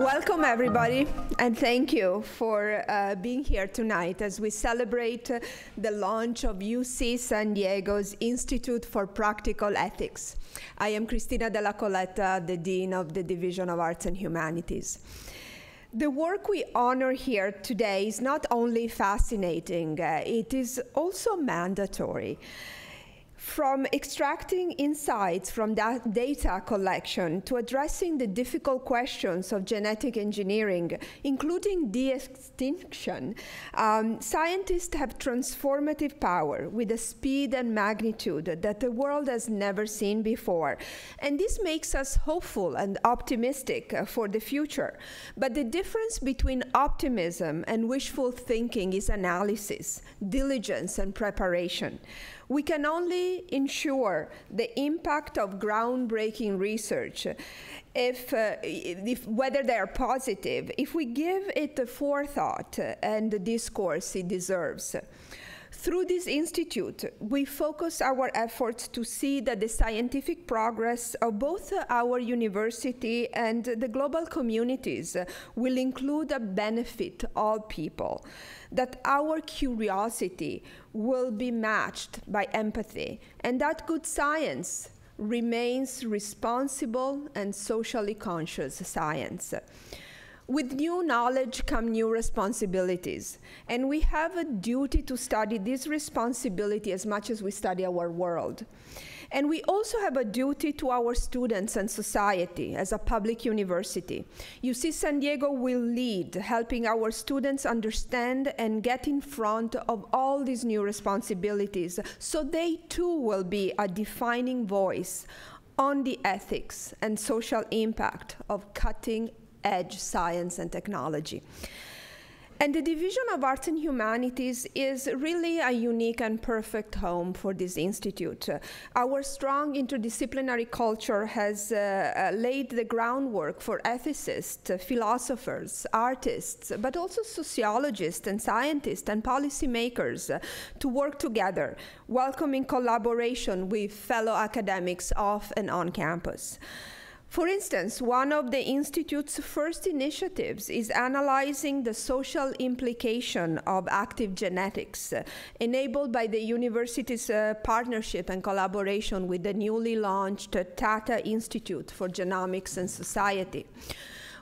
Welcome, everybody, and thank you for being here tonight as we celebrate the launch of UC San Diego's Institute for Practical Ethics. I am Cristina Della Coletta, the Dean of the Division of Arts and Humanities. The work we honor here today is not only fascinating, it is also mandatory. From extracting insights from that data collection to addressing the difficult questions of genetic engineering, including de-extinction, scientists have transformative power with a speed and magnitude that the world has never seen before. And this makes us hopeful and optimistic for the future. But the difference between optimism and wishful thinking is analysis, diligence, and preparation. We can only ensure the impact of groundbreaking research if whether they are positive, if we give it the forethought and the discourse it deserves. Through this institute, we focus our efforts to see that the scientific progress of both our university and the global communities will include a benefit all people, that our curiosity will be matched by empathy, and that good science remains responsible and socially conscious science. With new knowledge come new responsibilities, and we have a duty to study this responsibility as much as we study our world. And we also have a duty to our students and society as a public university. UC San Diego will lead, helping our students understand and get in front of all these new responsibilities, so they too will be a defining voice on the ethics and social impact of cutting-edge science and technology. And the Division of Arts and Humanities is really a unique and perfect home for this institute. Our strong interdisciplinary culture has laid the groundwork for ethicists, philosophers, artists, but also sociologists and scientists and policymakers to work together, welcoming collaboration with fellow academics off and on campus. For instance, one of the Institute's first initiatives is analyzing the social implication of active genetics, enabled by the university's partnership and collaboration with the newly launched Tata Institute for Genomics and Society.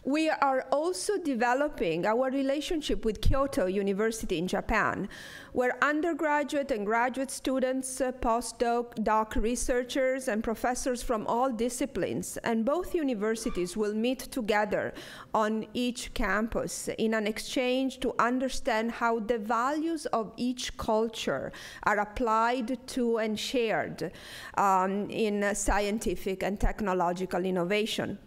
We are also developing our relationship with Kyoto University in Japan, where undergraduate and graduate students, postdoc researchers, and professors from all disciplines and both universities will meet together on each campus in an exchange to understand how the values of each culture are applied to and shared in scientific and technological innovation.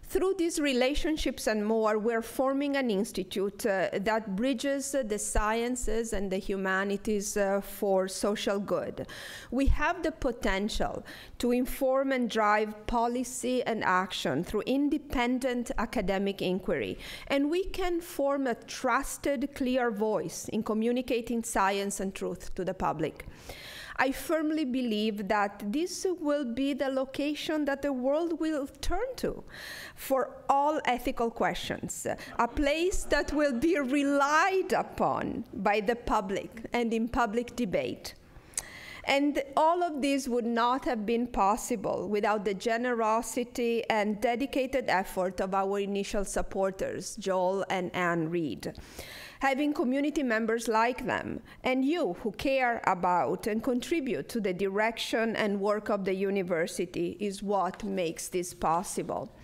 Through these relationships and more, we're forming an institute that bridges the sciences and the humanities for social good. We have the potential to inform and drive policy and action through independent academic inquiry, and we can form a trusted, clear voice in communicating science and truth to the public. I firmly believe that this will be the location that the world will turn to for all ethical questions, a place that will be relied upon by the public and in public debate. And all of this would not have been possible without the generosity and dedicated effort of our initial supporters, Joel and Anne Reed. Having community members like them, and you who care about and contribute to the direction and work of the university is what makes this possible.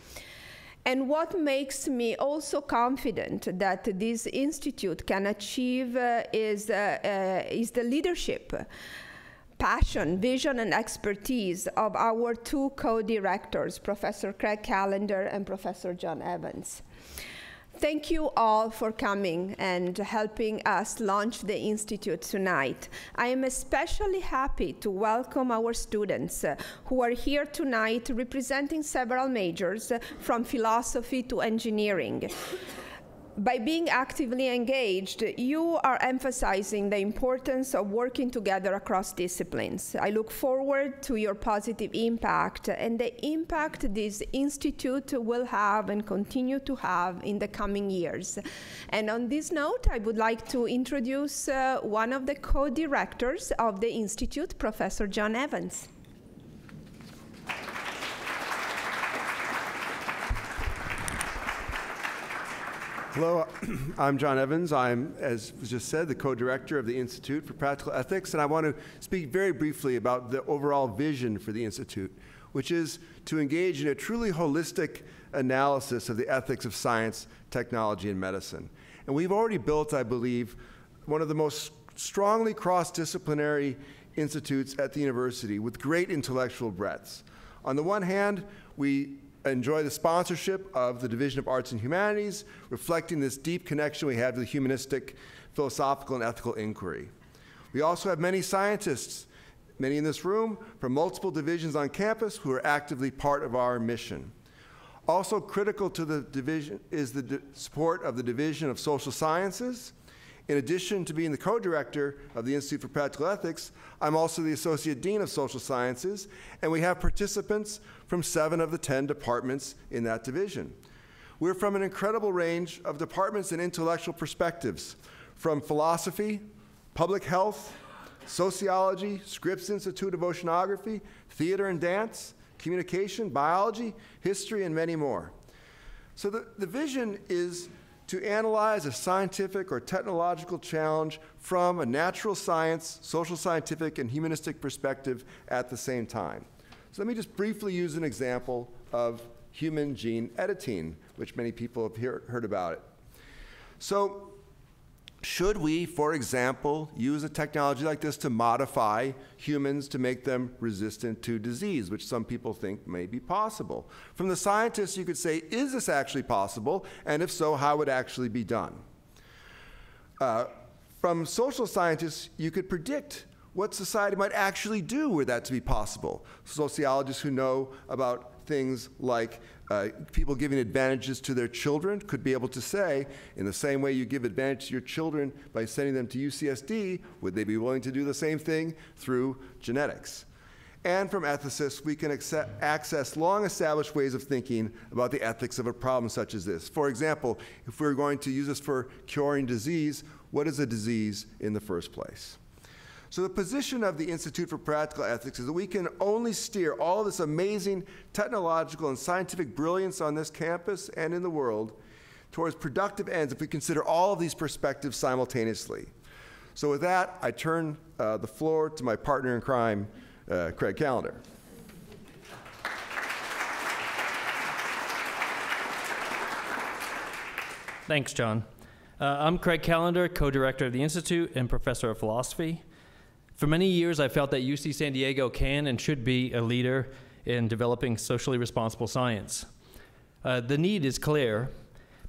And what makes me also confident that this institute can achieve is the leadership, passion, vision, and expertise of our two co-directors, Professor Craig Callender and Professor John Evans. Thank you all for coming and helping us launch the Institute tonight. I am especially happy to welcome our students who are here tonight representing several majors from philosophy to engineering. By being actively engaged, you are emphasizing the importance of working together across disciplines. I look forward to your positive impact and the impact this institute will have and continue to have in the coming years. And on this note, I would like to introduce one of the co-directors of the institute, Professor John Evans. Hello, I'm John Evans. I'm, as was just said, the co-director of the Institute for Practical Ethics, and I want to speak very briefly about the overall vision for the Institute, which is to engage in a truly holistic analysis of the ethics of science, technology, and medicine. And we've already built, I believe, one of the most strongly cross-disciplinary institutes at the university with great intellectual breadths. On the one hand, we enjoy the sponsorship of the Division of Arts and Humanities, reflecting this deep connection we have to the humanistic, philosophical, and ethical inquiry. We also have many scientists, many in this room, from multiple divisions on campus who are actively part of our mission. Also critical to the division is the support of the Division of Social Sciences. In addition to being the co-director of the Institute for Practical Ethics, I'm also the Associate Dean of Social Sciences, and we have participants from 7 of the 10 departments in that division. We're from an incredible range of departments and intellectual perspectives, from philosophy, public health, sociology, Scripps Institute of Oceanography, theater and dance, communication, biology, history, and many more. So the vision is to analyze a scientific or technological challenge from a natural science, social scientific, and humanistic perspective at the same time. So let me just briefly use an example of human gene editing, which many people have heard about it. So should we, for example, use a technology like this to modify humans to make them resistant to disease, which some people think may be possible? From the scientists, you could say, is this actually possible? And if so, how would it actually be done? From social scientists, you could predict what society might actually do were that to be possible. Sociologists who know about things like people giving advantages to their children could be able to say, in the same way you give advantage to your children by sending them to UCSD, would they be willing to do the same thing through genetics? And from ethicists, we can access long-established ways of thinking about the ethics of a problem such as this. For example, if we're going to use this for curing disease, what is a disease in the first place? So the position of the Institute for Practical Ethics is that we can only steer all of this amazing technological and scientific brilliance on this campus and in the world towards productive ends if we consider all of these perspectives simultaneously. So with that, I turn the floor to my partner in crime, Craig Callender. Thanks, John. I'm Craig Callender, co-director of the Institute and professor of philosophy. For many years, I felt that UC San Diego can and should be a leader in developing socially responsible science. The need is clear.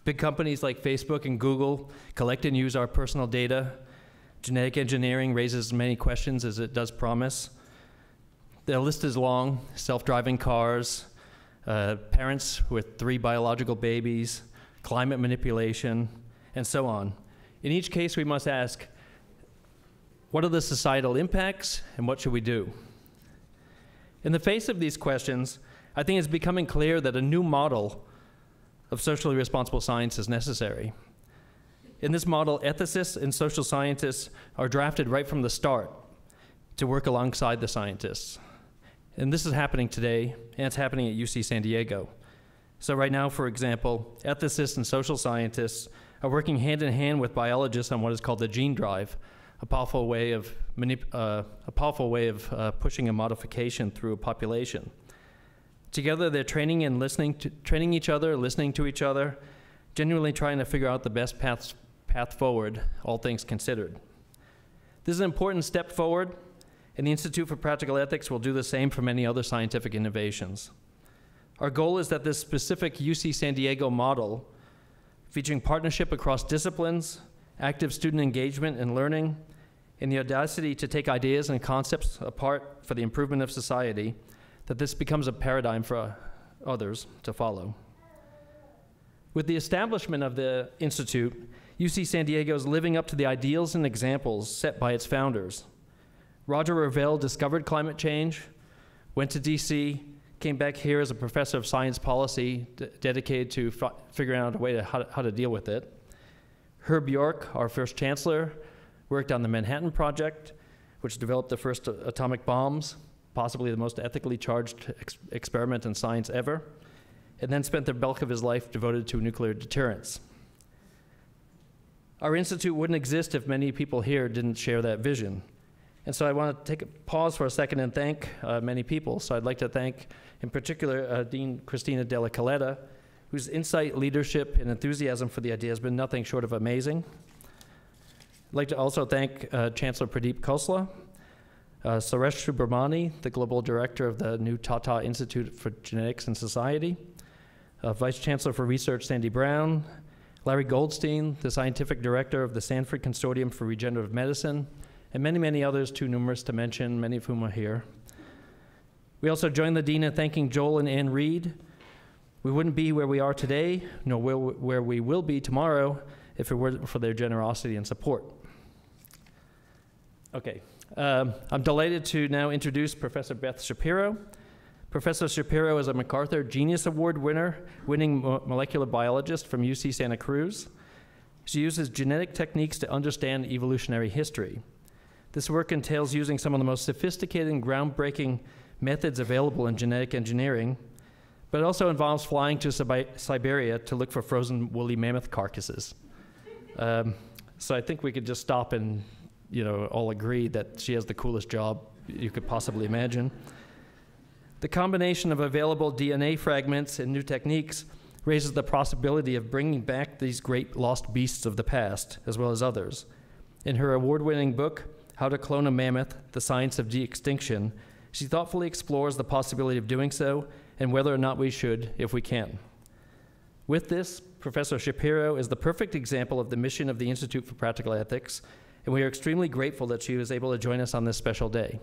Big companies like Facebook and Google collect and use our personal data. Genetic engineering raises as many questions as it does promise. The list is long: self-driving cars, parents with 3 biological babies, climate manipulation, and so on. In each case, we must ask, what are the societal impacts, and what should we do? In the face of these questions, I think it's becoming clear that a new model of socially responsible science is necessary. In this model, ethicists and social scientists are drafted right from the start to work alongside the scientists. And this is happening today, and it's happening at UC San Diego. So right now, for example, ethicists and social scientists are working hand in hand with biologists on what is called the gene drive, a powerful way of pushing a modification through a population. Together, they're training each other, listening to each other, genuinely trying to figure out the best path forward, all things considered. This is an important step forward, and the Institute for Practical Ethics will do the same for many other scientific innovations. Our goal is that this specific UC San Diego model, featuring partnership across disciplines, active student engagement and learning, and the audacity to take ideas and concepts apart for the improvement of society, that this becomes a paradigm for others to follow. With the establishment of the Institute, UC San Diego is living up to the ideals and examples set by its founders. Roger Revelle discovered climate change, went to DC, came back here as a professor of science policy dedicated to figuring out a way to how to deal with it. Herb York, our first chancellor, worked on the Manhattan Project, which developed the first atomic bombs, possibly the most ethically charged experiment in science ever, and then spent the bulk of his life devoted to nuclear deterrence. Our institute wouldn't exist if many people here didn't share that vision. And so I want to take a pause for a second and thank many people. So I'd like to thank, in particular, Dean Cristina Della Coletta, whose insight, leadership, and enthusiasm for the idea has been nothing short of amazing. I'd like to also thank Chancellor Pradeep Khosla, Suresh Subramani, the Global Director of the new Tata Institute for Genetics and Society, Vice Chancellor for Research Sandy Brown, Larry Goldstein, the Scientific Director of the Sanford Consortium for Regenerative Medicine, and many, many others too numerous to mention, many of whom are here. We also join the Dean in thanking Joel and Ann Reed. We wouldn't be where we are today, nor where we will be tomorrow, if it weren't for their generosity and support. Okay, I'm delighted to now introduce Professor Beth Shapiro. Professor Shapiro is a MacArthur Genius Award winning molecular biologist from UC Santa Cruz. She uses genetic techniques to understand evolutionary history. This work entails using some of the most sophisticated and groundbreaking methods available in genetic engineering, but it also involves flying to Siberia to look for frozen woolly mammoth carcasses. So I think we could just stop and all agree that she has the coolest job you could possibly imagine. The combination of available DNA fragments and new techniques raises the possibility of bringing back these great lost beasts of the past, as well as others. In her award-winning book, How to Clone a Mammoth, The Science of De-Extinction, she thoughtfully explores the possibility of doing so and whether or not we should if we can. With this, Professor Shapiro is the perfect example of the mission of the Institute for Practical Ethics, and we are extremely grateful that she was able to join us on this special day.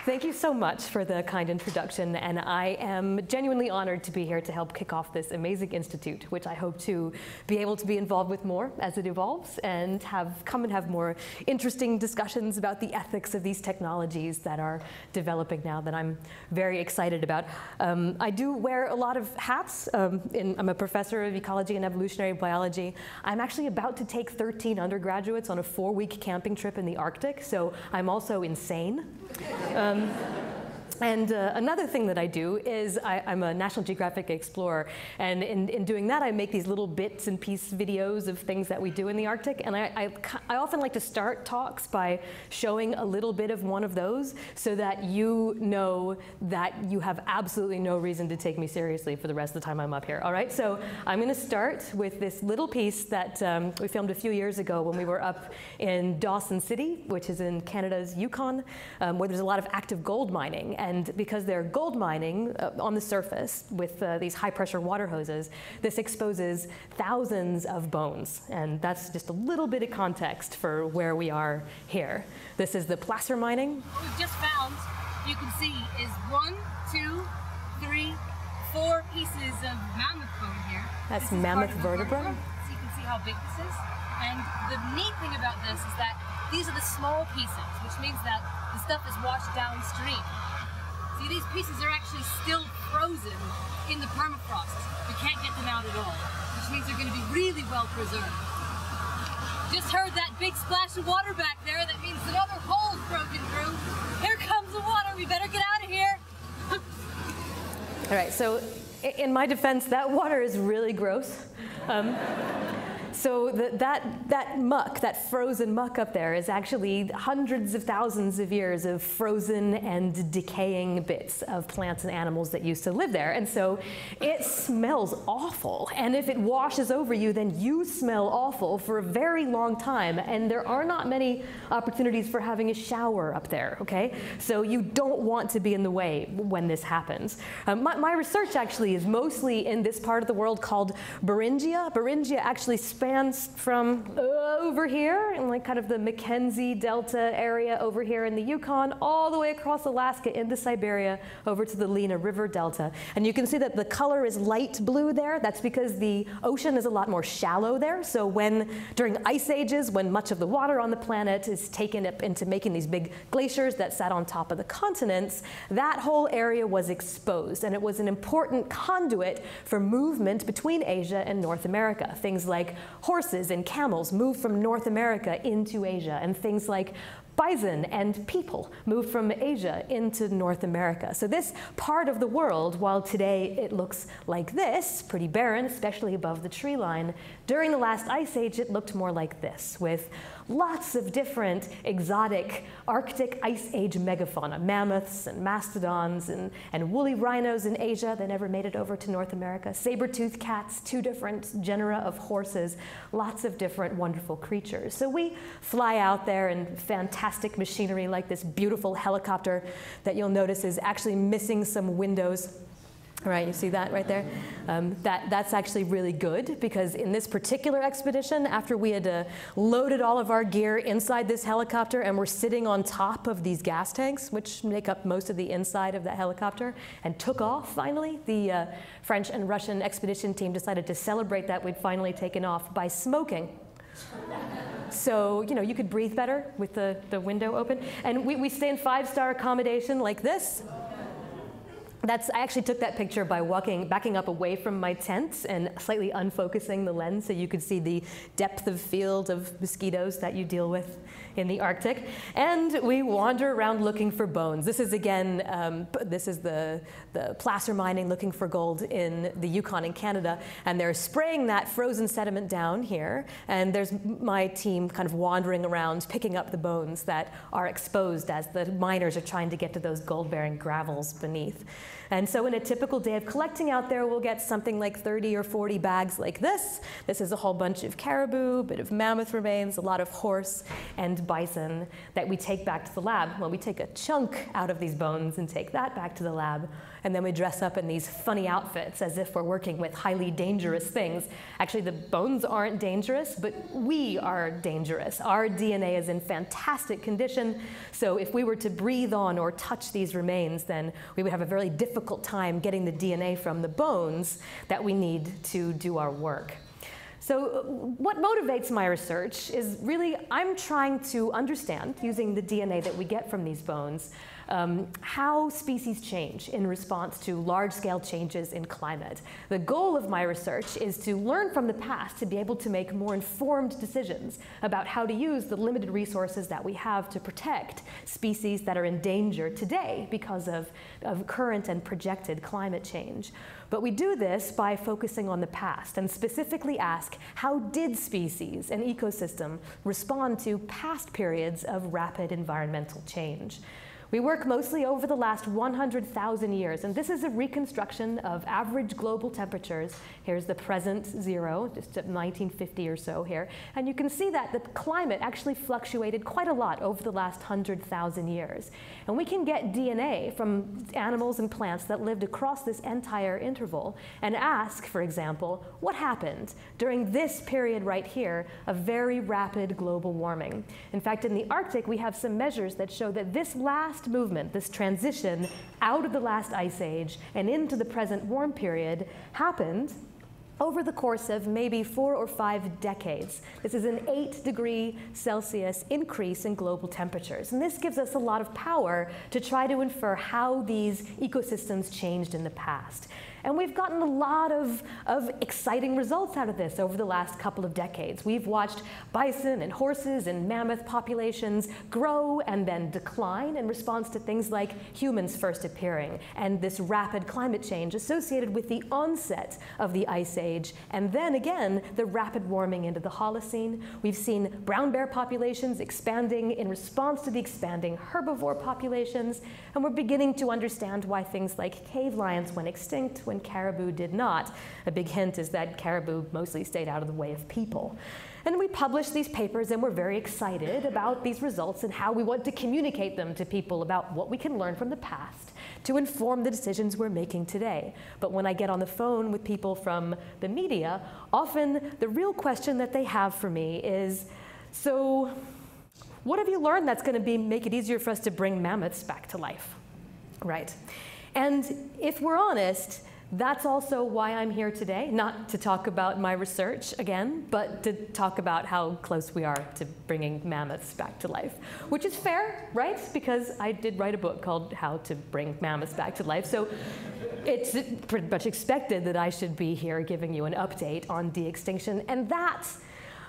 Thank you so much for the kind introduction, and I am genuinely honored to be here to help kick off this amazing institute, which I hope to be able to be involved with more as it evolves and come and have more interesting discussions about the ethics of these technologies that are developing now that I'm very excited about. I do wear a lot of hats. I'm a professor of ecology and evolutionary biology. I'm actually about to take 13 undergraduates on a 4-week camping trip in the Arctic, so I'm also insane. And another thing that I do is I'm a National Geographic explorer, and in doing that I make these little bits and piece videos of things that we do in the Arctic, and I often like to start talks by showing a little bit of one of those so that you know that you have absolutely no reason to take me seriously for the rest of the time I'm up here. All right, so I'm going to start with this little piece that we filmed a few years ago when we were up in Dawson City, which is in Canada's Yukon, where there's a lot of active gold mining. And because they're gold mining on the surface with these high-pressure water hoses, this exposes thousands of bones. And that's just a little bit of context for where we are here. This is the placer mining. What we've just found, you can see, is 1, 2, 3, 4 pieces of mammoth bone here. That's mammoth vertebra. So you can see how big this is. And the neat thing about this is that these are the small pieces, which means that the stuff is washed downstream. See, these pieces are actually still frozen in the permafrost. We can't get them out at all, which means they're going to be really well preserved. Just heard that big splash of water back there. That means another hole's broken through. Here comes the water. We better get out of here. All right, so in my defense, that water is really gross. So that muck, that frozen muck up there is actually hundreds of thousands of years of frozen and decaying bits of plants and animals that used to live there. And so it smells awful. And if it washes over you, then you smell awful for a very long time. And there are not many opportunities for having a shower up there, okay? So you don't want to be in the way when this happens. My research actually is mostly in this part of the world called Beringia. Beringia actually spans ran from over here in like kind of the Mackenzie Delta area over here in the Yukon, all the way across Alaska into Siberia, over to the Lena River Delta. And you can see that the color is light blue there. That's because the ocean is a lot more shallow there. So during ice ages, when much of the water on the planet is taken up into making these big glaciers that sat on top of the continents, that whole area was exposed. And it was an important conduit for movement between Asia and North America. Things like horses and camels moved from North America into Asia, and things like bison and people moved from Asia into North America. So this part of the world, while today it looks like this, pretty barren, especially above the tree line, during the last ice age it looked more like this, with lots of different exotic Arctic Ice Age megafauna, mammoths and mastodons and woolly rhinos in Asia that never made it over to North America, saber-toothed cats, 2 different genera of horses, lots of different wonderful creatures. So we fly out there in fantastic machinery like this beautiful helicopter that you'll notice is actually missing some windows. All right, you see that right there? That's actually really good, because in this particular expedition, after we had loaded all of our gear inside this helicopter and we're sitting on top of these gas tanks, which make up most of the inside of that helicopter, and took off finally, the French and Russian expedition team decided to celebrate that we'd finally taken off by smoking. So, you know, you could breathe better with the window open. And we stay in 5-star accommodation like this. I actually took that picture by backing up away from my tent and slightly unfocusing the lens so you could see the depth of field of mosquitoes that you deal with in the Arctic. And we wander around looking for bones. This is again, this is the placer mining looking for gold in the Yukon in Canada. And they're spraying that frozen sediment down here. And there's my team kind of wandering around picking up the bones that are exposed as the miners are trying to get to those gold-bearing gravels beneath. And so in a typical day of collecting out there, we'll get something like 30 or 40 bags like this. This is a whole bunch of caribou, a bit of mammoth remains, a lot of horse and bison that we take back to the lab. Well, we take a chunk out of these bones and take that back to the lab. And then we dress up in these funny outfits as if we're working with highly dangerous things. Actually, the bones aren't dangerous, but we are dangerous. Our DNA is in fantastic condition. So if we were to breathe on or touch these remains, then we would have a very difficult time getting the DNA from the bones that we need to do our work. So what motivates my research is really, I'm trying to understand, using the DNA that we get from these bones, how species change in response to large-scale changes in climate. The goal of my research is to learn from the past to be able to make more informed decisions about how to use the limited resources that we have to protect species that are in danger today because of current and projected climate change. But we do this by focusing on the past and specifically ask, how did species and ecosystem respond to past periods of rapid environmental change? We work mostly over the last 100,000 years, and this is a reconstruction of average global temperatures. Here's the present 0, just at 1950 or so here. And you can see that the climate actually fluctuated quite a lot over the last 100,000 years. And we can get DNA from animals and plants that lived across this entire interval and ask, for example, what happened during this period right here of very rapid global warming? In fact, in the Arctic, we have some measures that show that this last movement, this transition out of the last ice age and into the present warm period, happened over the course of maybe 4 or 5 decades. This is an 8°C increase in global temperatures. And this gives us a lot of power to try to infer how these ecosystems changed in the past. And we've gotten a lot of exciting results out of this over the last couple of decades. We've watched bison and horses and mammoth populations grow and then decline in response to things like humans first appearing and this rapid climate change associated with the onset of the Ice Age, and then again, the rapid warming into the Holocene. We've seen brown bear populations expanding in response to the expanding herbivore populations, and we're beginning to understand why things like cave lions went extinct when caribou did not. A big hint is that caribou mostly stayed out of the way of people. And we published these papers, and we're very excited about these results and how we want to communicate them to people about what we can learn from the past to inform the decisions we're making today. But when I get on the phone with people from the media, often the real question that they have for me is, so what have you learned that's going to make it easier for us to bring mammoths back to life? Right. And if we're honest, that's also why I'm here today, not to talk about my research again, but to talk about how close we are to bringing mammoths back to life, which is fair, right? Because I did write a book called How to Bring Mammoths Back to Life, so it's pretty much expected that I should be here giving you an update on de-extinction, and that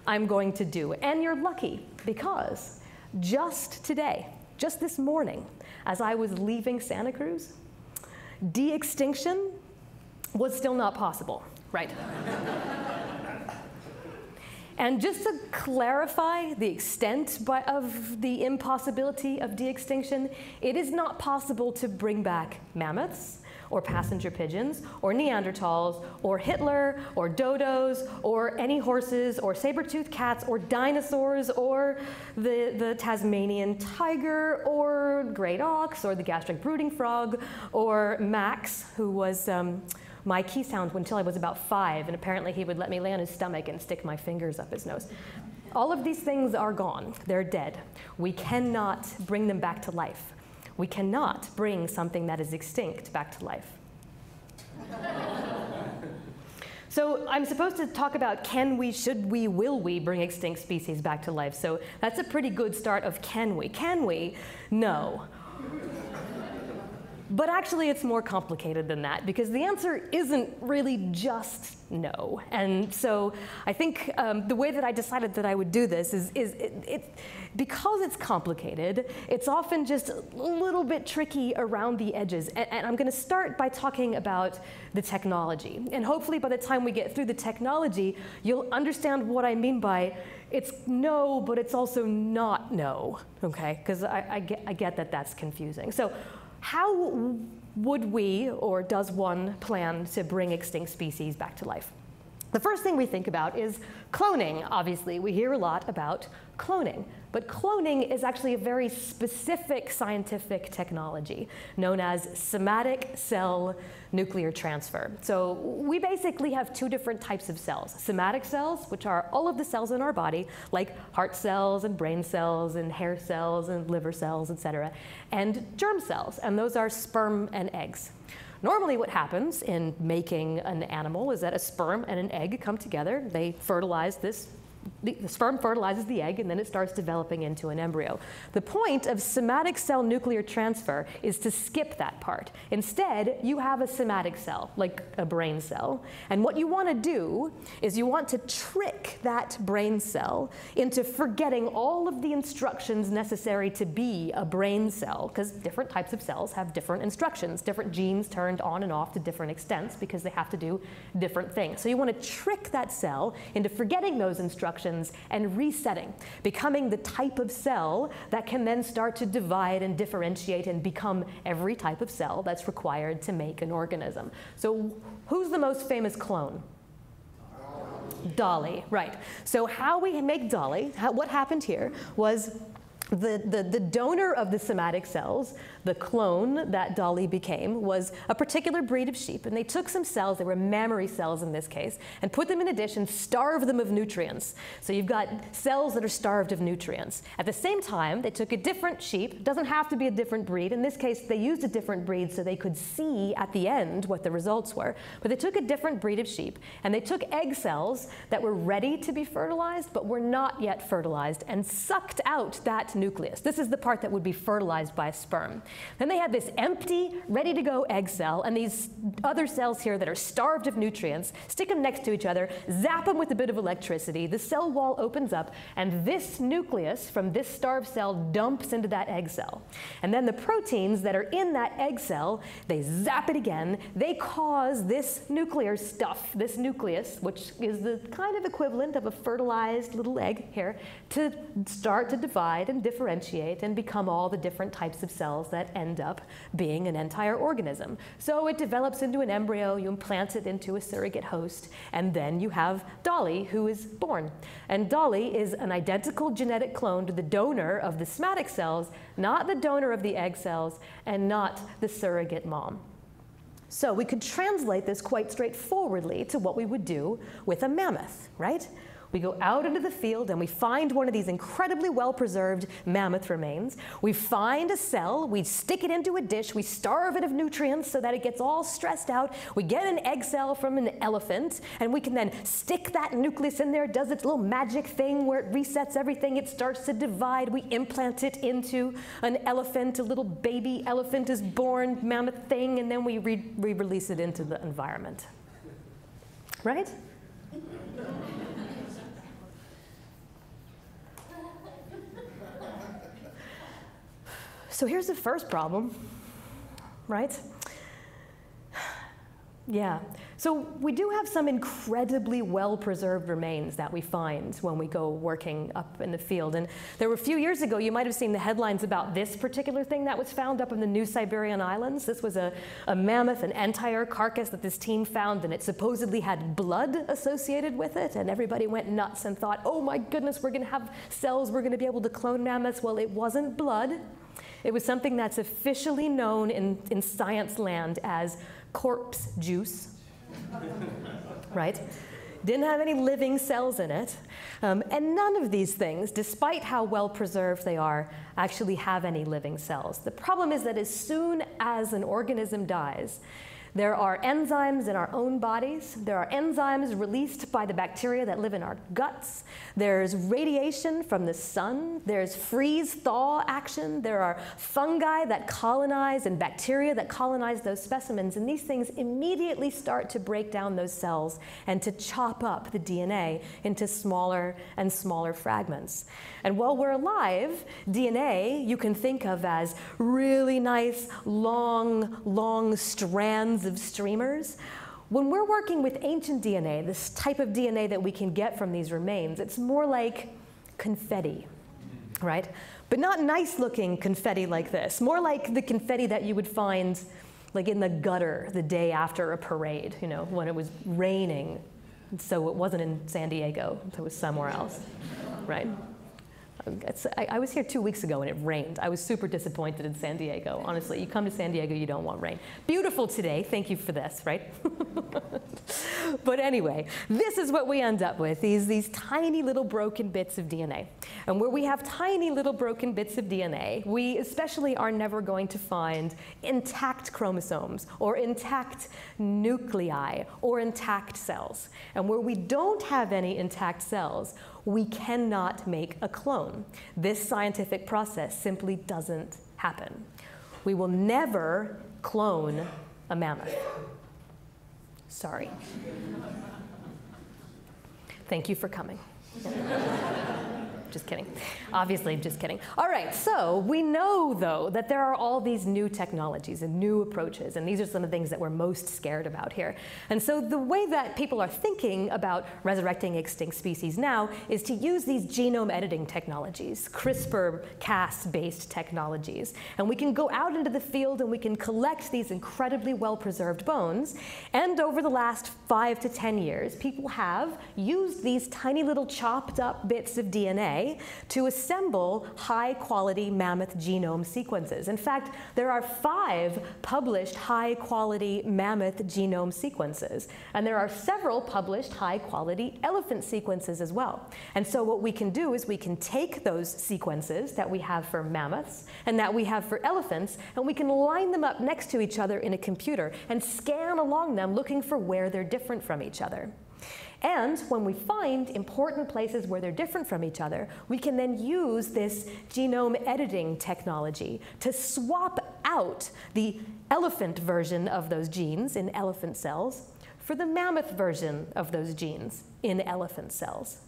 I'm going to do. And you're lucky, because just today, just this morning, as I was leaving Santa Cruz, de-extinction was still not possible, right? And just to clarify the extent of the impossibility of de-extinction, it is not possible to bring back mammoths, or passenger pigeons, or Neanderthals, or Hitler, or dodos, or any horses, or saber-toothed cats, or dinosaurs, or the Tasmanian tiger, or great ox, or the gastric brooding frog, or Max, who was my key sound until I was about 5, and apparently he would let me lay on his stomach and stick my fingers up his nose. All of these things are gone. They're dead. We cannot bring them back to life. We cannot bring something that is extinct back to life. So I'm supposed to talk about can we, should we, will we bring extinct species back to life. So that's a pretty good start of can we. Can we? No. But actually, it's more complicated than that, because the answer isn't really just no. And so I think the way that I decided that I would do this is because it's complicated, it's often just a little bit tricky around the edges. And I'm going to start by talking about the technology. And hopefully by the time we get through the technology, you'll understand what I mean by it's no, but it's also not no, okay? Because I get that that's confusing. So how would we, or does one, plan to bring extinct species back to life? The first thing we think about is cloning. Obviously, we hear a lot about cloning. But cloning is actually a very specific scientific technology known as somatic cell nuclear transfer. So we basically have 2 different types of cells. Somatic cells, which are all of the cells in our body, like heart cells and brain cells and hair cells and liver cells, etc. And germ cells, and those are sperm and eggs. Normally what happens in making an animal is that a sperm and an egg come together, they fertilize this. The sperm fertilizes the egg, and then it starts developing into an embryo. The point of somatic cell nuclear transfer is to skip that part. Instead, you have a somatic cell, like a brain cell. And what you want to do is you want to trick that brain cell into forgetting all of the instructions necessary to be a brain cell, because different types of cells have different instructions, different genes turned on and off to different extents because they have to do different things. So you want to trick that cell into forgetting those instructions and resetting, becoming the type of cell that can then start to divide and differentiate and become every type of cell that's required to make an organism. So who's the most famous clone? Dolly, right. So how we make Dolly, what happened here was the donor of the somatic cells, the clone that Dolly became, was a particular breed of sheep. And they took some cells, they were mammary cells in this case, and put them in a dish and starved them of nutrients. So you've got cells that are starved of nutrients. At the same time, they took a different sheep. It doesn't have to be a different breed. In this case, they used a different breed so they could see at the end what the results were. But they took a different breed of sheep, and they took egg cells that were ready to be fertilized, but were not yet fertilized, and sucked out that nucleus. This is the part that would be fertilized by a sperm. Then they had this empty, ready-to-go egg cell, and these other cells here that are starved of nutrients, stick them next to each other, zap them with a bit of electricity, the cell wall opens up, and this nucleus from this starved cell dumps into that egg cell. And then the proteins that are in that egg cell, they zap it again, they cause this nuclear stuff, this nucleus, which is the kind of equivalent of a fertilized little egg here, to start to divide and differentiate and become all the different types of cells that end up being an entire organism. So it develops into an embryo, you implant it into a surrogate host, and then you have Dolly, who is born. And Dolly is an identical genetic clone to the donor of the somatic cells, not the donor of the egg cells, and not the surrogate mom. So we could translate this quite straightforwardly to what we would do with a mammoth, right? We go out into the field and we find one of these incredibly well-preserved mammoth remains. We find a cell, we stick it into a dish, we starve it of nutrients so that it gets all stressed out. We get an egg cell from an elephant, and we can then stick that nucleus in there, does its little magic thing where it resets everything, it starts to divide, we implant it into an elephant, a little baby elephant is born, mammoth thing, and then we re-release it into the environment. Right? So here's the first problem, right? Yeah, so we do have some incredibly well-preserved remains that we find when we go working up in the field. And there were a few years ago, you might have seen the headlines about this particular thing that was found up in the New Siberian Islands. This was a mammoth, an entire carcass that this team found, and it supposedly had blood associated with it. And everybody went nuts and thought, oh my goodness, we're gonna have cells, we're gonna be able to clone mammoths. Well, it wasn't blood. It was something that's officially known in science land as corpse juice, right? Didn't have any living cells in it. And none of these things, despite how well preserved they are, actually have any living cells. The problem is that as soon as an organism dies, there are enzymes in our own bodies. There are enzymes released by the bacteria that live in our guts. There's radiation from the sun. There's freeze-thaw action. There are fungi that colonize and bacteria that colonize those specimens. And these things immediately start to break down those cells and to chop up the DNA into smaller and smaller fragments. And while we're alive, DNA you can think of as really nice, long strands of streamers. When we're working with ancient DNA, this type of DNA that we can get from these remains, it's more like confetti, right? But not nice looking confetti like this, more like the confetti that you would find like in the gutter the day after a parade, you know, when it was raining. So it wasn't in San Diego, it was somewhere else, right? I was here 2 weeks ago and it rained. I was super disappointed in San Diego. Honestly, you come to San Diego, you don't want rain. Beautiful today, thank you for this, right? But anyway, this is what we end up with, these tiny little broken bits of DNA. And where we have tiny little broken bits of DNA, we especially are never going to find intact chromosomes or intact nuclei or intact cells. And where we don't have any intact cells, we cannot make a clone. This scientific process simply doesn't happen. We will never clone a mammoth. Sorry. Thank you for coming. Just kidding. Obviously, just kidding. All right, so we know, though, that there are all these new technologies and new approaches, and these are some of the things that we're most scared about here. And so the way that people are thinking about resurrecting extinct species now is to use these genome editing technologies, CRISPR-Cas-based technologies. And we can go out into the field and we can collect these incredibly well-preserved bones. And over the last 5 to 10 years, people have used these tiny little chopped up bits of DNA to assemble high-quality mammoth genome sequences. In fact, there are 5 published high-quality mammoth genome sequences, and there are several published high-quality elephant sequences as well. And so what we can do is we can take those sequences that we have for mammoths and that we have for elephants, and we can line them up next to each other in a computer and scan along them looking for where they're different from each other. And when we find important places where they're different from each other, we can then use this genome editing technology to swap out the elephant version of those genes in elephant cells for the mammoth version of those genes in elephant cells.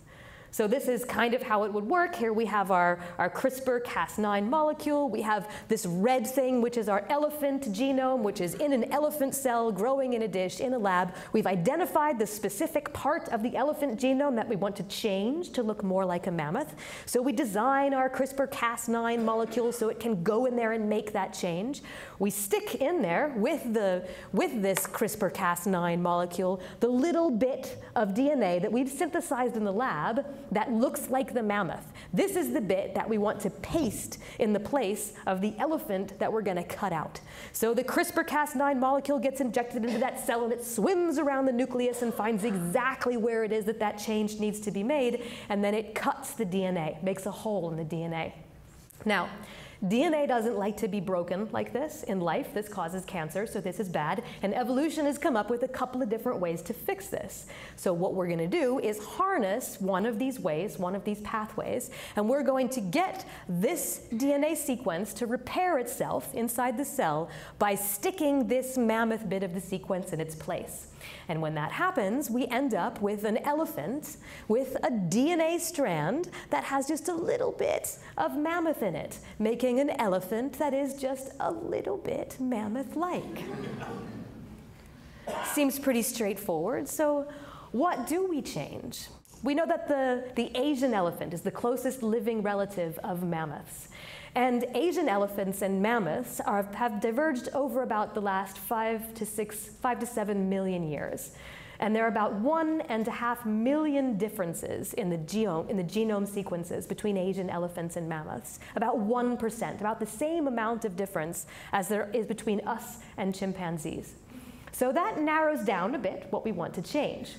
So this is kind of how it would work. Here we have our CRISPR-Cas9 molecule. We have this red thing, which is our elephant genome, which is in an elephant cell growing in a dish in a lab. We've identified the specific part of the elephant genome that we want to change to look more like a mammoth. So we design our CRISPR-Cas9 molecule so it can go in there and make that change. We stick in there with this CRISPR-Cas9 molecule the little bit of DNA that we've synthesized in the lab that looks like the mammoth. This is the bit that we want to paste in the place of the elephant that we're going to cut out. So the CRISPR-Cas9 molecule gets injected into that cell and it swims around the nucleus and finds exactly where it is that that change needs to be made, and then it cuts the DNA, makes a hole in the DNA. Now, DNA doesn't like to be broken like this in life. This causes cancer, so this is bad. And evolution has come up with a couple of different ways to fix this. So what we're going to do is harness one of these ways, one of these pathways, and we're going to get this DNA sequence to repair itself inside the cell by sticking this mammoth bit of the sequence in its place. And when that happens, we end up with an elephant with a DNA strand that has just a little bit of mammoth in it, making an elephant that is just a little bit mammoth-like. Seems pretty straightforward. So what do we change? We know that the Asian elephant is the closest living relative of mammoths. And Asian elephants and mammoths have diverged over about the last 5 to 7 million years. And there are about 1.5 million differences in the genome sequences between Asian elephants and mammoths. About 1%, about the same amount of difference as there is between us and chimpanzees. So that narrows down a bit what we want to change.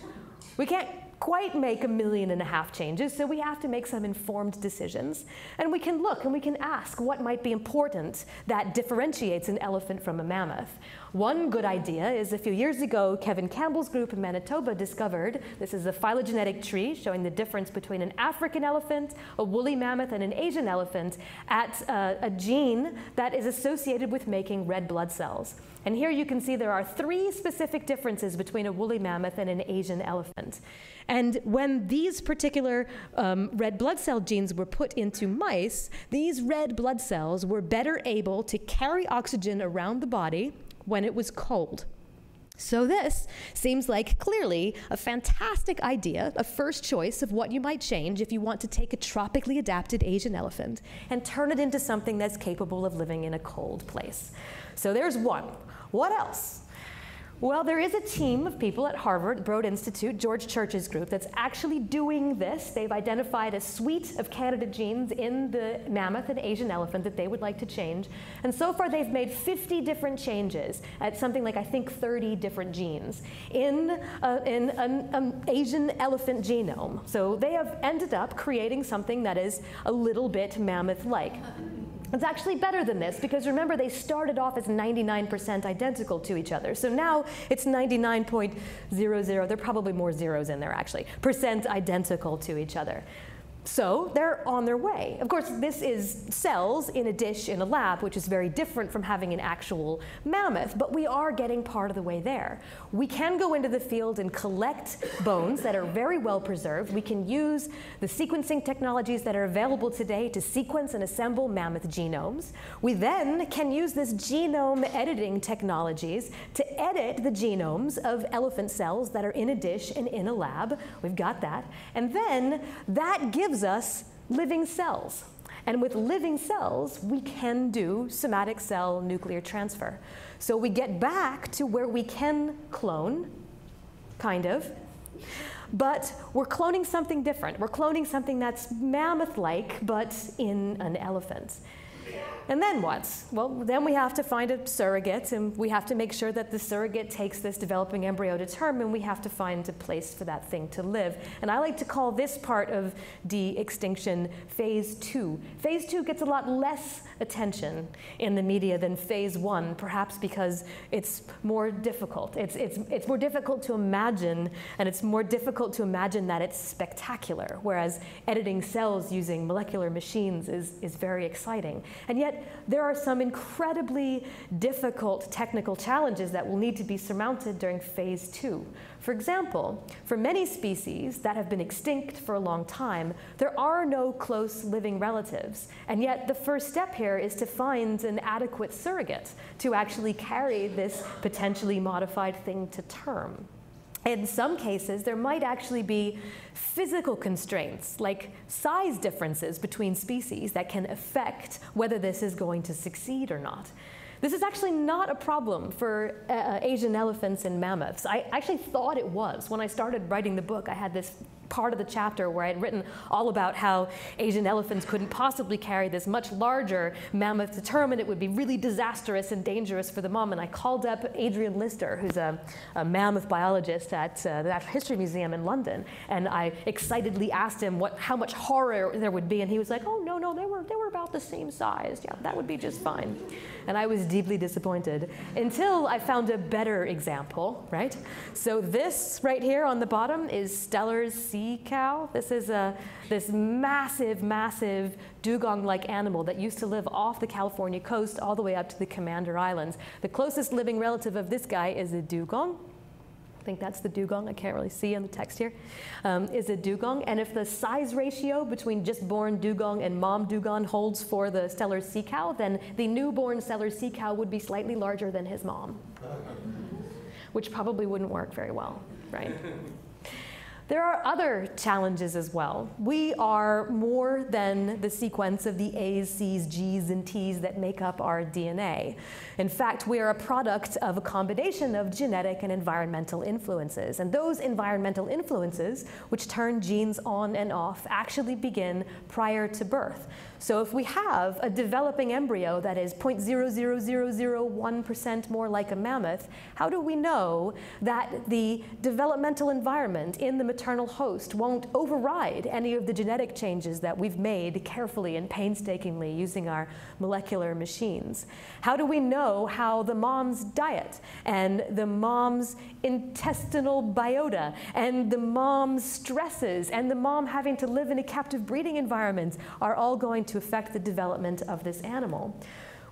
We can't quite make 1.5 million changes, so we have to make some informed decisions. And we can look and we can ask what might be important that differentiates an elephant from a mammoth. One good idea is a few years ago, Kevin Campbell's group in Manitoba discovered, this is a phylogenetic tree showing the difference between an African elephant, a woolly mammoth, and an Asian elephant at a gene that is associated with making red blood cells. And here you can see there are 3 specific differences between a woolly mammoth and an Asian elephant. And when these particular red blood cell genes were put into mice, these red blood cells were better able to carry oxygen around the body when it was cold. So this seems like clearly a fantastic idea, a first choice of what you might change if you want to take a tropically adapted Asian elephant and turn it into something that's capable of living in a cold place. So there's one. What else? Well, there is a team of people at Harvard Broad Institute, George Church's group, that's actually doing this. They've identified a suite of candidate genes in the mammoth and Asian elephant that they would like to change. And so far, they've made 50 different changes at something like, I think, 30 different genes in an Asian elephant genome. So they have ended up creating something that is a little bit mammoth-like. It's actually better than this, because remember, they started off as 99% identical to each other. So now it's 99.00, there are probably more zeros in there actually, percent identical to each other. So they're on their way. Of course, this is cells in a dish in a lab, which is very different from having an actual mammoth, but we are getting part of the way there. We can go into the field and collect bones that are very well preserved. We can use the sequencing technologies that are available today to sequence and assemble mammoth genomes. We then can use this genome editing technologies to edit the genomes of elephant cells that are in a dish and in a lab. We've got that. And then that gives us living cells. And with living cells, we can do somatic cell nuclear transfer. So we get back to where we can clone, kind of, but we're cloning something different. We're cloning something that's mammoth-like, but in an elephant. And then what? Well, then we have to find a surrogate, and we have to make sure that the surrogate takes this developing embryo to term, and we have to find a place for that thing to live. And I like to call this part of de-extinction phase 2. Phase 2 gets a lot less attention in the media than phase 1, perhaps because it's more difficult. It's more difficult to imagine, and it's more difficult to imagine that it's spectacular, whereas editing cells using molecular machines is very exciting. And yet, there are some incredibly difficult technical challenges that will need to be surmounted during phase 2. For example, for many species that have been extinct for a long time, there are no close living relatives. And yet, the first step here is to find an adequate surrogate to actually carry this potentially modified thing to term. In some cases, there might actually be physical constraints, like size differences between species, that can affect whether this is going to succeed or not. This is actually not a problem for Asian elephants and mammoths. I actually thought it was. When I started writing the book, I had this part of the chapter where I had written all about how Asian elephants couldn't possibly carry this much larger mammoth to term, and it would be really disastrous and dangerous for the mom. And I called up Adrian Lister, who's a mammoth biologist at the Natural History Museum in London, and I excitedly asked him how much horror there would be, and he was like, oh, no, they were about the same size. Yeah, that would be just fine. And I was deeply disappointed until I found a better example, right? So this right here on the bottom is Steller's sea cow. This is this massive, massive dugong-like animal that used to live off the California coast all the way up to the Commander Islands. The closest living relative of this guy is a dugong. I think that's the dugong. I can't really see in the text here. Is a dugong. And if the size ratio between just born dugong and mom dugong holds for the Steller's sea cow, then the newborn Steller's sea cow would be slightly larger than his mom, which probably wouldn't work very well, right? There are other challenges as well. We are more than the sequence of the A's, C's, G's, and T's that make up our DNA. In fact, we are a product of a combination of genetic and environmental influences. And those environmental influences, which turn genes on and off, actually begin prior to birth. So if we have a developing embryo that is 0.00001% more like a mammoth, how do we know that the developmental environment in the maternal host won't override any of the genetic changes that we've made carefully and painstakingly using our molecular machines? How do we know how the mom's diet and the mom's intestinal biota and the mom's stresses and the mom having to live in a captive breeding environment are all going to affect the development of this animal?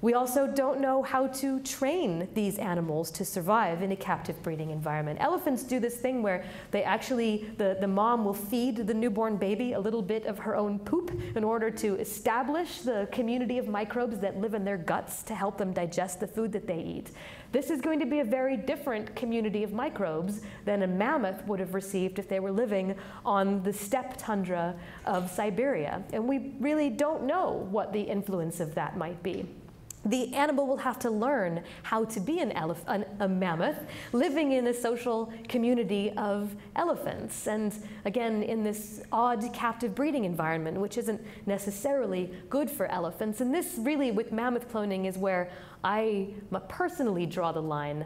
We also don't know how to train these animals to survive in a captive breeding environment. Elephants do this thing where they actually, the mom will feed the newborn baby a little bit of her own poop in order to establish the community of microbes that live in their guts to help them digest the food that they eat. This is going to be a very different community of microbes than a mammoth would have received if they were living on the steppe tundra of Siberia. And we really don't know what the influence of that might be. The animal will have to learn how to be a mammoth living in a social community of elephants. And again, in this odd captive breeding environment, which isn't necessarily good for elephants. And this really, with mammoth cloning, is where I personally draw the line.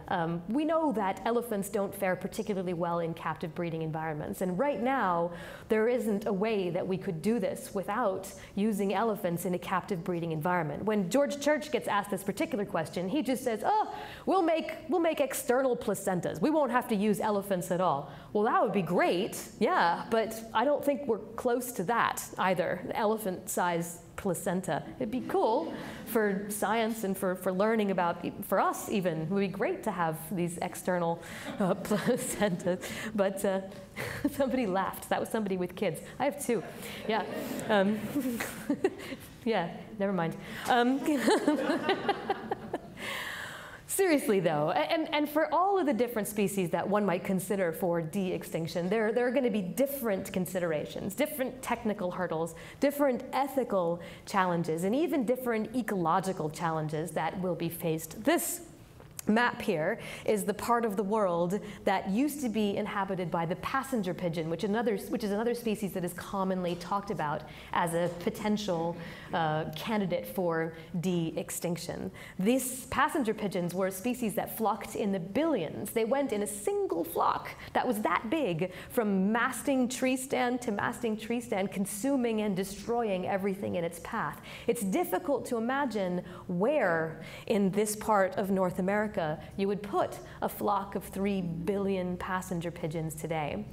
We know that elephants don't fare particularly well in captive breeding environments. And right now, there isn't a way that we could do this without using elephants in a captive breeding environment. When George Church gets asked this particular question, he just says, oh, we'll make external placentas. We won't have to use elephants at all. Well, that would be great, yeah, but I don't think we're close to that either, elephant-sized placenta. It'd be cool for science and for learning about, for us even, it would be great to have these external placentas. But somebody laughed. That was somebody with kids. I have two. Yeah. Yeah, never mind. Seriously though, and for all of the different species that one might consider for de-extinction, there are going to be different considerations, different technical hurdles, different ethical challenges, and even different ecological challenges that will be faced. This map here is the part of the world that used to be inhabited by the passenger pigeon, which is another species that is commonly talked about as a potential candidate for de-extinction. These passenger pigeons were a species that flocked in the billions. They went in a single flock that was that big, from masting tree stand to masting tree stand, consuming and destroying everything in its path. It's difficult to imagine where in this part of North America you would put a flock of 3 billion passenger pigeons today.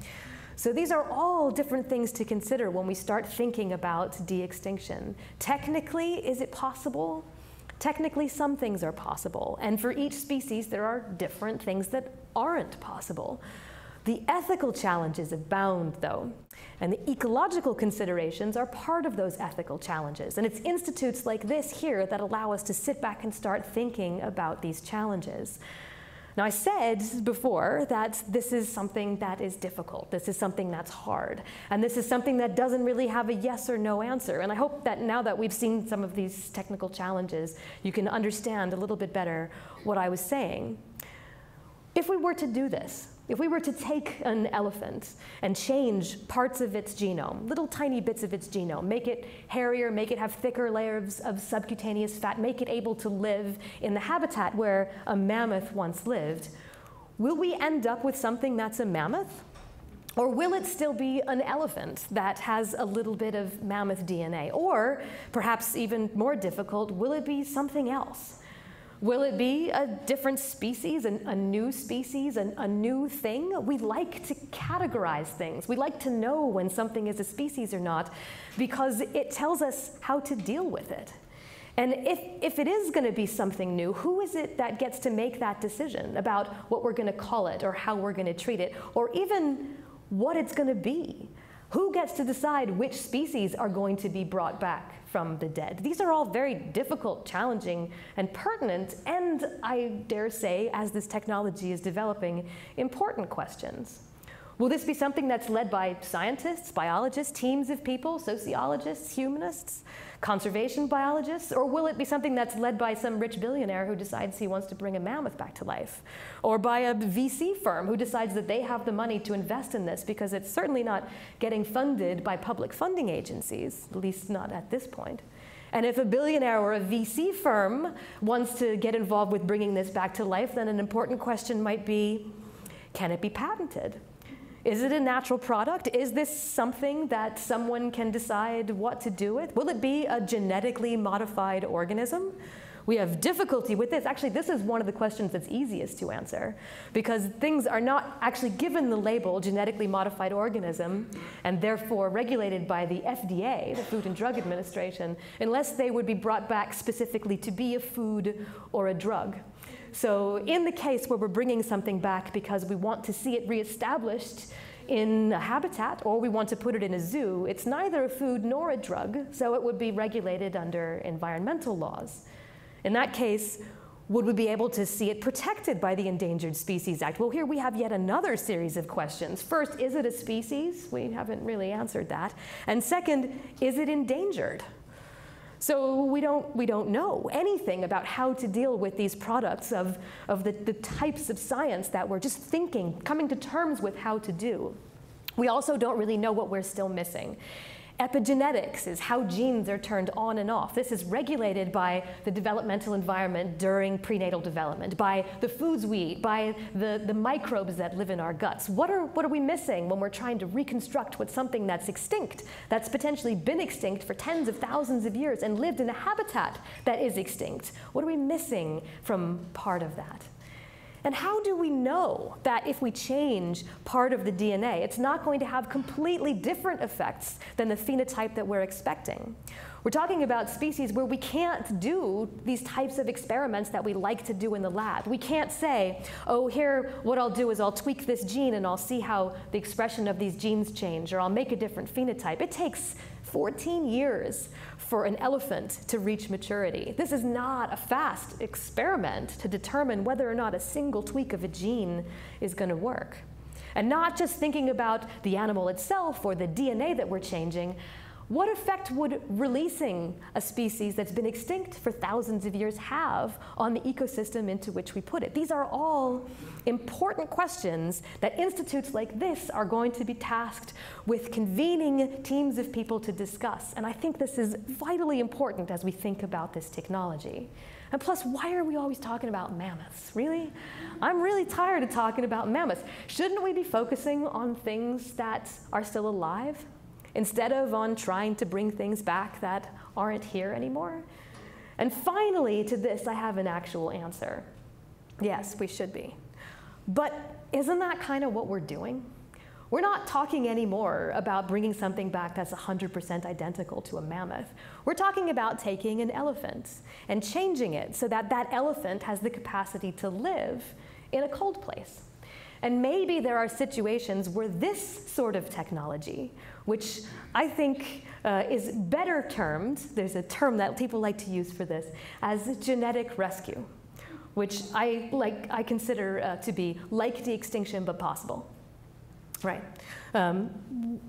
So these are all different things to consider when we start thinking about de-extinction. Technically, is it possible? Technically, some things are possible. And for each species, there are different things that aren't possible. The ethical challenges abound, though, and the ecological considerations are part of those ethical challenges. And it's institutes like this here that allow us to sit back and start thinking about these challenges. Now, I said before that this is something that is difficult. This is something that's hard. And this is something that doesn't really have a yes or no answer. And I hope that now that we've seen some of these technical challenges, you can understand a little bit better what I was saying. If we were to do this, if we were to take an elephant and change parts of its genome, little tiny bits of its genome, make it hairier, make it have thicker layers of subcutaneous fat, make it able to live in the habitat where a mammoth once lived, will we end up with something that's a mammoth? Or will it still be an elephant that has a little bit of mammoth DNA? Or, perhaps even more difficult, will it be something else? Will it be a different species, a new species, a new thing? We like to categorize things. We like to know when something is a species or not because it tells us how to deal with it. And if it is going to be something new, who is it that gets to make that decision about what we're going to call it or how we're going to treat it or even what it's going to be? Who gets to decide which species are going to be brought back from the dead? These are all very difficult, challenging, and pertinent, and I dare say, as this technology is developing, important questions. Will this be something that's led by scientists, biologists, teams of people, sociologists, humanists, conservation biologists, or will it be something that's led by some rich billionaire who decides he wants to bring a mammoth back to life? Or by a VC firm who decides that they have the money to invest in this because it's certainly not getting funded by public funding agencies, at least not at this point. And if a billionaire or a VC firm wants to get involved with bringing this back to life, then an important question might be, can it be patented? Is it a natural product? Is this something that someone can decide what to do with? Will it be a genetically modified organism? We have difficulty with this. Actually, this is one of the questions that's easiest to answer because things are not actually given the label genetically modified organism and therefore regulated by the FDA, the Food and Drug Administration, unless they would be brought back specifically to be a food or a drug. So in the case where we're bringing something back because we want to see it reestablished in a habitat or we want to put it in a zoo, it's neither a food nor a drug, so it would be regulated under environmental laws. In that case, would we be able to see it protected by the Endangered Species Act? Well, here we have yet another series of questions. First, is it a species? We haven't really answered that. And second, is it endangered? So we don't know anything about how to deal with these products of the types of science that we're just thinking, coming to terms with how to do. We also don't really know what we're still missing. Epigenetics is how genes are turned on and off. This is regulated by the developmental environment during prenatal development, by the foods we eat, by the microbes that live in our guts. What are we missing when we're trying to reconstruct what's something that's extinct, that's potentially been extinct for tens of thousands of years and lived in a habitat that is extinct? What are we missing from part of that? And how do we know that if we change part of the DNA, it's not going to have completely different effects than the phenotype that we're expecting? We're talking about species where we can't do these types of experiments that we like to do in the lab. We can't say, oh, here, what I'll do is I'll tweak this gene and I'll see how the expression of these genes change, or I'll make a different phenotype. It takes 14 years for an elephant to reach maturity. This is not a fast experiment to determine whether or not a single tweak of a gene is going to work. And not just thinking about the animal itself or the DNA that we're changing, what effect would releasing a species that's been extinct for thousands of years have on the ecosystem into which we put it? These are all important questions that institutes like this are going to be tasked with convening teams of people to discuss. And I think this is vitally important as we think about this technology. And plus, why are we always talking about mammoths? Really? I'm really tired of talking about mammoths. Shouldn't we be focusing on things that are still alive, instead of on trying to bring things back that aren't here anymore? And finally, to this, I have an actual answer. Yes, we should be. But isn't that kind of what we're doing? We're not talking anymore about bringing something back that's 100% identical to a mammoth. We're talking about taking an elephant and changing it so that that elephant has the capacity to live in a cold place. And maybe there are situations where this sort of technology, which I think is better termed, there's a term that people like to use for this, as genetic rescue, which I consider to be like de-extinction but possible. Right.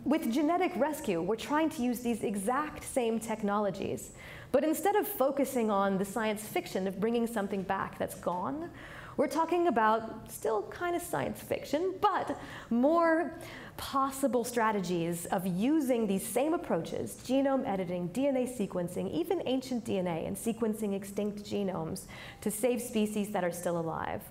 With genetic rescue, we're trying to use these exact same technologies, but instead of focusing on the science fiction of bringing something back that's gone, we're talking about still kind of science fiction, but more possible strategies of using these same approaches, genome editing, DNA sequencing, even ancient DNA, and sequencing extinct genomes to save species that are still alive.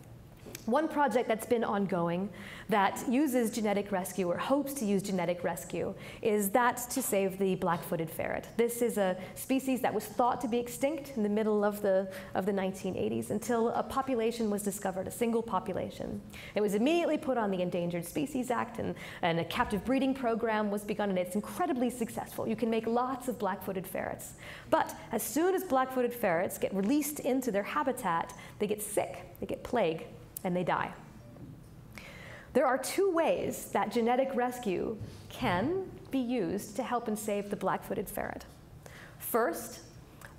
One project that's been ongoing that uses genetic rescue or hopes to use genetic rescue is that to save the black-footed ferret. This is a species that was thought to be extinct in the middle of the 1980s until a population was discovered, a single population. It was immediately put on the Endangered Species Act, and a captive breeding program was begun, and it's incredibly successful. You can make lots of black-footed ferrets. But as soon as black-footed ferrets get released into their habitat, they get sick, they get plague, and they die. There are two ways that genetic rescue can be used to help and save the black-footed ferret. First,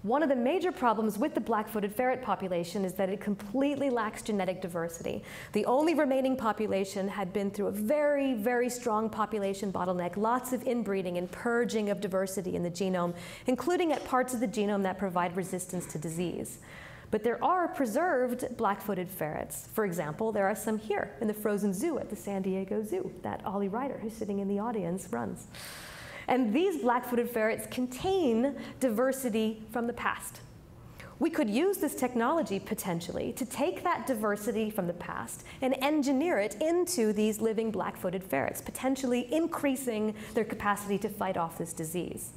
one of the major problems with the black-footed ferret population is that it completely lacks genetic diversity. The only remaining population had been through a very, very strong population bottleneck, lots of inbreeding and purging of diversity in the genome, including at parts of the genome that provide resistance to disease. But there are preserved black-footed ferrets. For example, there are some here in the frozen zoo at the San Diego Zoo that Ollie Ryder, who's sitting in the audience, runs. And these black-footed ferrets contain diversity from the past. We could use this technology potentially to take that diversity from the past and engineer it into these living black-footed ferrets, potentially increasing their capacity to fight off this disease.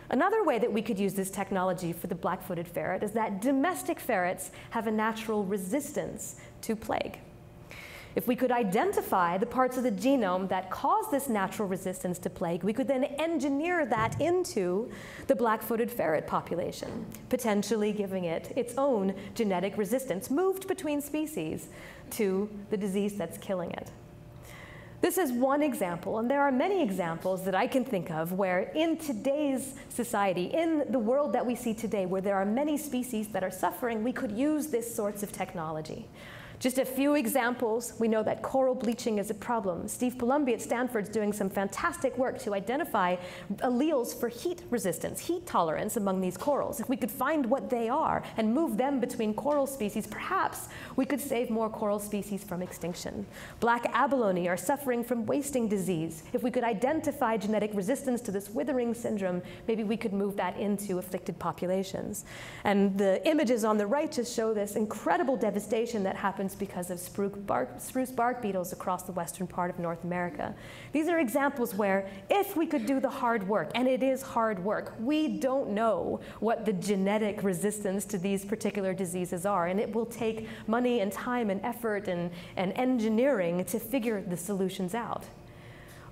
Another way that we could use this technology for the black-footed ferret is that domestic ferrets have a natural resistance to plague. If we could identify the parts of the genome that cause this natural resistance to plague, we could then engineer that into the black-footed ferret population, potentially giving it its own genetic resistance, moved between species to the disease that's killing it. This is one example, and there are many examples that I can think of where in today's society, in the world that we see today, where there are many species that are suffering, we could use this sorts of technology. Just a few examples. We know that coral bleaching is a problem. Steve Palumbi at Stanford's doing some fantastic work to identify alleles for heat resistance, heat tolerance among these corals. If we could find what they are and move them between coral species, perhaps we could save more coral species from extinction. Black abalone are suffering from wasting disease. If we could identify genetic resistance to this withering syndrome, maybe we could move that into afflicted populations. And the images on the right just show this incredible devastation that happens because of spruce bark beetles across the western part of North America. These are examples where if we could do the hard work, and it is hard work, we don't know what the genetic resistance to these particular diseases are, and it will take money and time and effort and engineering to figure the solutions out.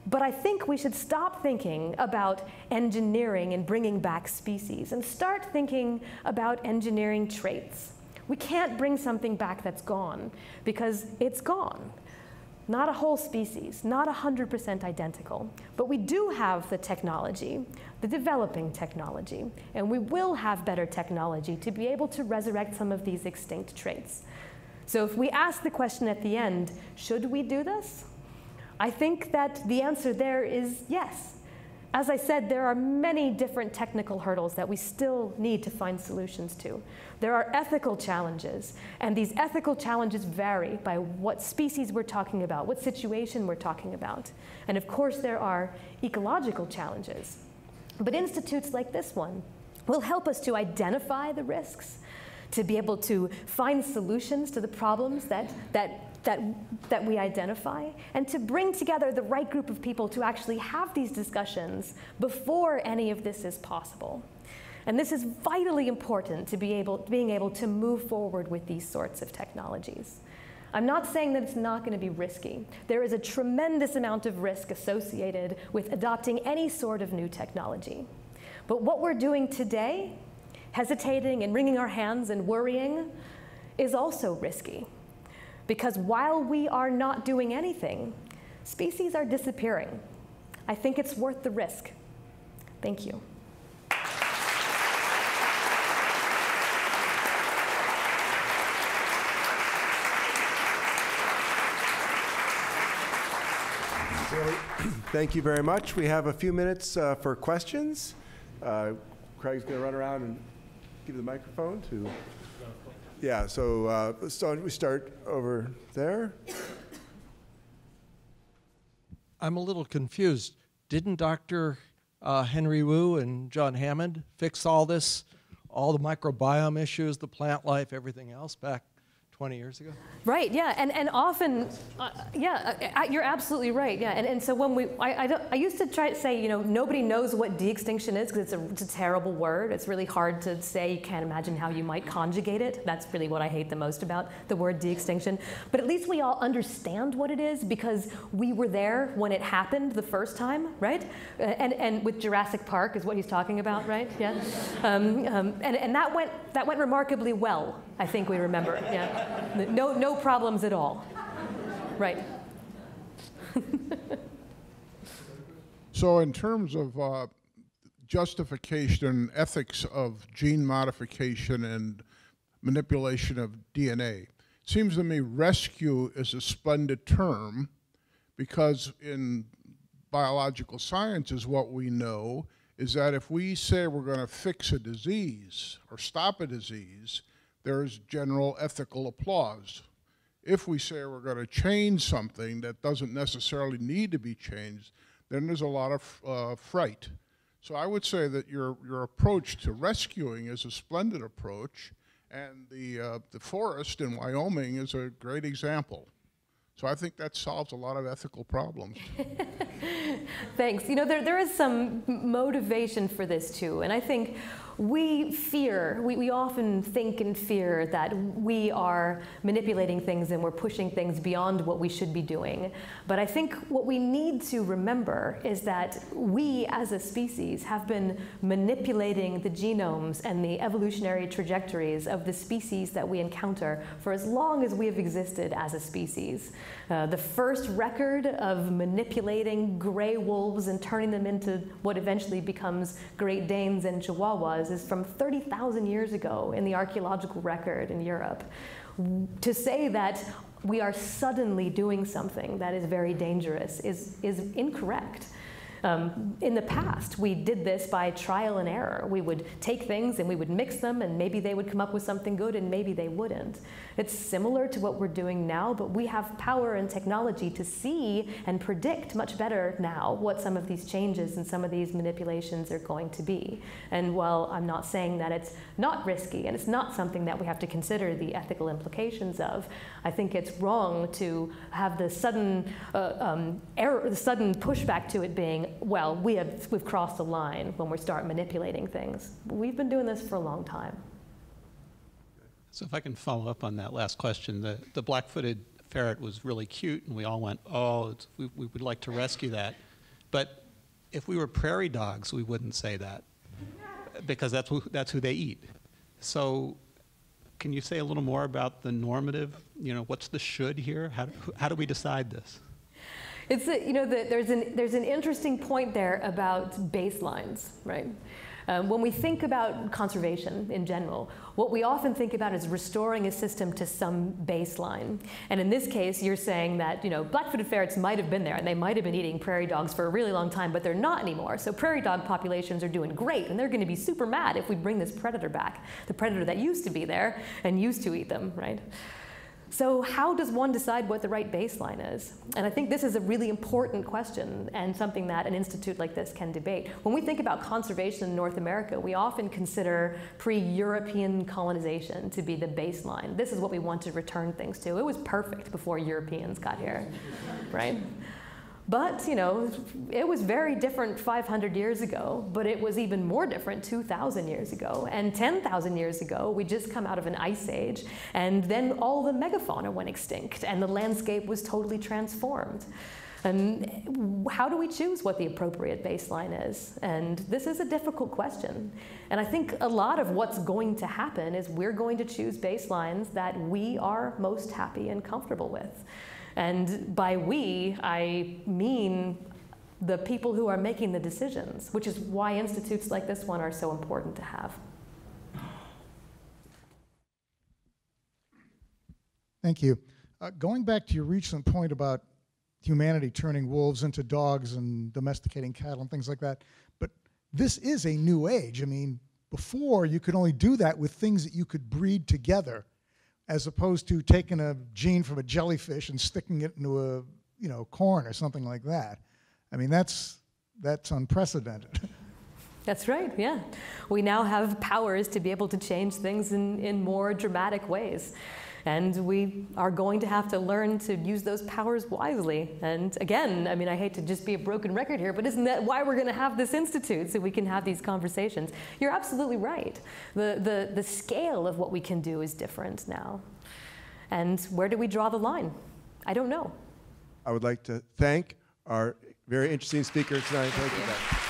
But I think we should stop thinking about engineering and bringing back species and start thinking about engineering traits. We can't bring something back that's gone because it's gone. Not a whole species, not 100% identical, but we do have the technology, the developing technology, and we will have better technology to be able to resurrect some of these extinct traits. So if we ask the question at the end, should we do this? I think that the answer there is yes. As I said, there are many different technical hurdles that we still need to find solutions to. There are ethical challenges, and these ethical challenges vary by what species we're talking about, what situation we're talking about. And of course, there are ecological challenges. But institutes like this one will help us to identify the risks, to be able to find solutions to the problems that we identify, and to bring together the right group of people to actually have these discussions before any of this is possible. And this is vitally important to being able to move forward with these sorts of technologies. I'm not saying that it's not going to be risky. There is a tremendous amount of risk associated with adopting any sort of new technology. But what we're doing today, hesitating and wringing our hands and worrying, is also risky. Because while we are not doing anything, species are disappearing. I think it's worth the risk. Thank you. Thank you very much. We have a few minutes for questions. Craig's going to run around and give the microphone to... Yeah, so we start over there. I'm a little confused. Didn't Dr. Henry Wu and John Hammond fix all this, all the microbiome issues, the plant life, everything else back 20 years ago? Right, yeah, and often, you're absolutely right, yeah, and so when I used to try to say, you know, nobody knows what de-extinction is because it's a terrible word. It's really hard to say. You can't imagine how you might conjugate it. That's really what I hate the most about the word de-extinction. But at least we all understand what it is because we were there when it happened the first time, right? And with Jurassic Park is what he's talking about, right? Yeah, and that went remarkably well. I think we remember, yeah. No problems at all. Right. So in terms of justification, ethics of gene modification and manipulation of DNA, it seems to me rescue is a splendid term because in biological sciences what we know is that if we say we're going to fix a disease or stop a disease, there's general ethical applause. If we say we're going to change something that doesn't necessarily need to be changed, then there's a lot of fright. So I would say that your approach to rescuing is a splendid approach, and the forest in Wyoming is a great example. So I think that solves a lot of ethical problems. Thanks. You know, there is some motivation for this too, and I think we often think and fear that we are manipulating things and we're pushing things beyond what we should be doing. But I think what we need to remember is that we as a species have been manipulating the genomes and the evolutionary trajectories of the species that we encounter for as long as we have existed as a species. The first record of manipulating gray wolves and turning them into what eventually becomes Great Danes and Chihuahuas is from 30,000 years ago in the archaeological record in Europe. To say that we are suddenly doing something that is very dangerous is incorrect. In the past, we did this by trial and error. We would take things and we would mix them, and maybe they would come up with something good and maybe they wouldn't. It's similar to what we're doing now, but we have power and technology to see and predict much better now what some of these changes and some of these manipulations are going to be. And while I'm not saying that it's not risky and it's not something that we have to consider the ethical implications of, I think it's wrong to have the sudden the sudden pushback to it being, well, we've crossed the line when we start manipulating things. We've been doing this for a long time. So if I can follow up on that last question, the black-footed ferret was really cute, and we all went, oh, we would like to rescue that. But if we were prairie dogs, we wouldn't say that, because that's who they eat. So can you say a little more about the normative, you know, what's the should here? How do we decide this? It's there's an interesting point there about baselines, right? When we think about conservation in general, what we often think about is restoring a system to some baseline. And in this case, you're saying that, you know, black-footed ferrets might have been there and they might have been eating prairie dogs for a really long time, but they're not anymore. So prairie dog populations are doing great, and they're going to be super mad if we bring this predator back, the predator that used to be there and used to eat them, right? So how does one decide what the right baseline is? And I think this is a really important question and something that an institute like this can debate. When we think about conservation in North America, we often consider pre-European colonization to be the baseline. This is what we want to return things to. It was perfect before Europeans got here, right? But, you know, it was very different 500 years ago, but it was even more different 2,000 years ago. And 10,000 years ago, we just come out of an ice age, and then all the megafauna went extinct, and the landscape was totally transformed. And how do we choose what the appropriate baseline is? And this is a difficult question. And I think a lot of what's going to happen is we're going to choose baselines that we are most happy and comfortable with. And by we, I mean the people who are making the decisions, which is why institutes like this one are so important to have. Thank you. Going back to your recent point about humanity turning wolves into dogs and domesticating cattle and things like that, but this is a new age. I mean, before you could only do that with things that you could breed together, as opposed to taking a gene from a jellyfish and sticking it into a, you know, corn or something like that. I mean, that's unprecedented. That's right, yeah. We now have powers to be able to change things in more dramatic ways. And we are going to have to learn to use those powers wisely. And again, I mean, I hate to just be a broken record here, but isn't that why we're going to have this institute, so we can have these conversations? You're absolutely right. The scale of what we can do is different now. And where do we draw the line? I don't know. I would like to thank our very interesting speakers tonight. Thank you, Beth.